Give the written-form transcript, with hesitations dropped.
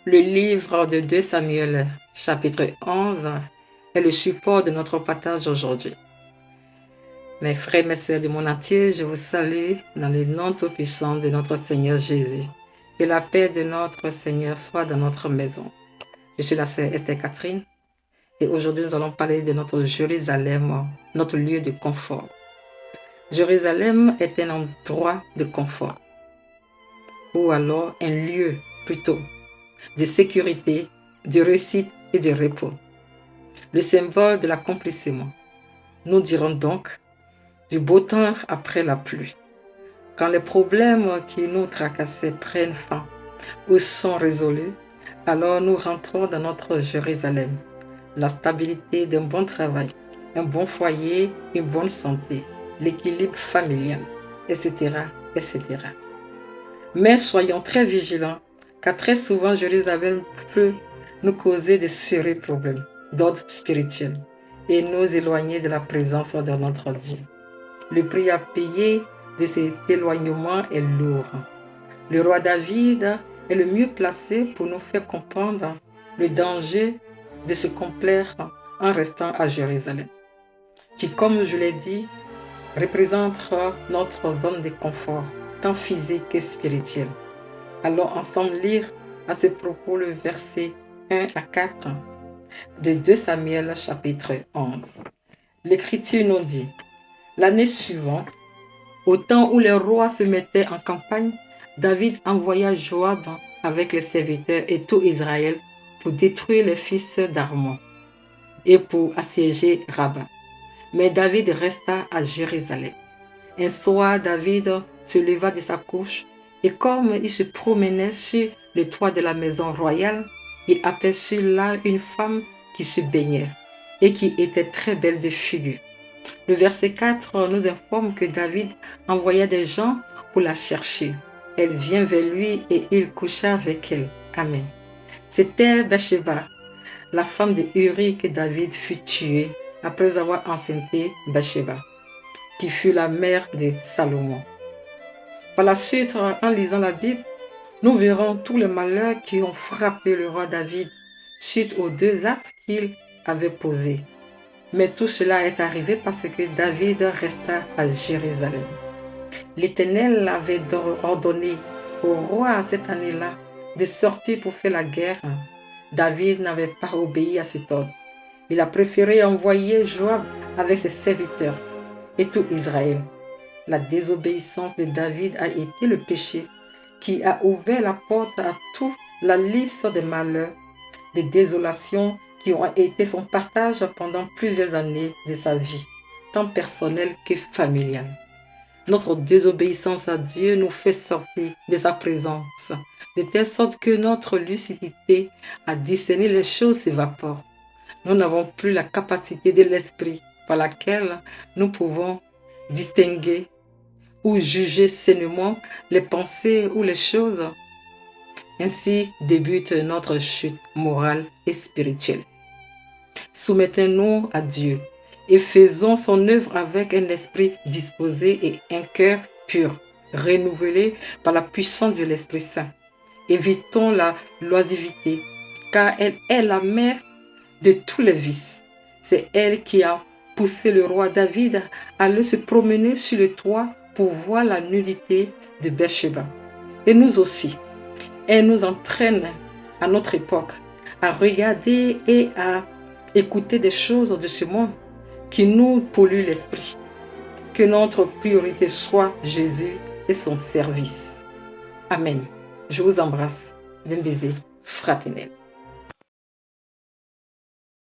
Le livre de 2 Samuel, chapitre 11, est le support de notre partage aujourd'hui. Mes frères et mes sœurs de mon entier, je vous salue dans le nom tout-puissant de notre Seigneur Jésus. Que la paix de notre Seigneur soit dans notre maison. Je suis la sœur Esther Catherine et aujourd'hui nous allons parler de notre Jérusalem, notre lieu de confort. Jérusalem est un endroit de confort, ou alors un lieu plutôt de sécurité, de réussite et de repos. Le symbole de l'accomplissement. Nous dirons donc du beau temps après la pluie. Quand les problèmes qui nous tracassaient prennent fin ou sont résolus, alors nous rentrons dans notre Jérusalem. La stabilité d'un bon travail, un bon foyer, une bonne santé, l'équilibre familial, etc., etc. Mais soyons très vigilants, car très souvent Jérusalem peut nous causer de sérieux problèmes d'ordre spirituel et nous éloigner de la présence de notre Dieu. Le prix à payer de cet éloignement est lourd. Le roi David est le mieux placé pour nous faire comprendre le danger de se complaire en restant à Jérusalem, qui, comme je l'ai dit, représente notre zone de confort, tant physique que spirituel. Allons ensemble lire à ce propos le verset 1 à 4 de 2 Samuel chapitre 11. L'Écriture nous dit: l'année suivante, au temps où les rois se mettaient en campagne, David envoya Joab avec les serviteurs et tout Israël pour détruire les fils d'Armon et pour assiéger Rabat. Mais David resta à Jérusalem. Un soir, David se leva de sa couche et comme il se promenait sur le toit de la maison royale, il aperçut là une femme qui se baignait et qui était très belle de figure. Le verset 4 nous informe que David envoya des gens pour la chercher. Elle vient vers lui et il coucha avec elle. Amen. C'était Bathsheba, la femme de Uri, que David fut tué après avoir enceinté Bathsheba, qui fut la mère de Salomon. Par la suite, en lisant la Bible, nous verrons tous les malheurs qui ont frappé le roi David suite aux 2 actes qu'il avait posés. Mais tout cela est arrivé parce que David resta à Jérusalem. L'Éternel avait ordonné au roi cette année-là de sortir pour faire la guerre. David n'avait pas obéi à cet ordre. Il a préféré envoyer Joab avec ses serviteurs et tout Israël. La désobéissance de David a été le péché qui a ouvert la porte à toute la liste des malheurs, des désolations qui ont été son partage pendant plusieurs années de sa vie, tant personnelle que familiale. Notre désobéissance à Dieu nous fait sortir de sa présence, de telle sorte que notre lucidité à discerner les choses s'évapore. Nous n'avons plus la capacité de l'esprit par laquelle nous pouvons distinguer ou juger sainement les pensées ou les choses. Ainsi débute notre chute morale et spirituelle. Soumettons-nous à Dieu et faisons son œuvre avec un esprit disposé et un cœur pur, renouvelé par la puissance de l'Esprit Saint. Évitons la l'oisiveté, car elle est la mère de tous les vices. C'est elle qui a poussé le roi David à aller se promener sur le toit pour voir la nudité de Bathsheba. Et nous aussi, elle nous entraîne à notre époque à regarder et à écouter des choses de ce monde qui nous polluent l'esprit. Que notre priorité soit Jésus et son service. Amen. Je vous embrasse d'un baiser fraternel.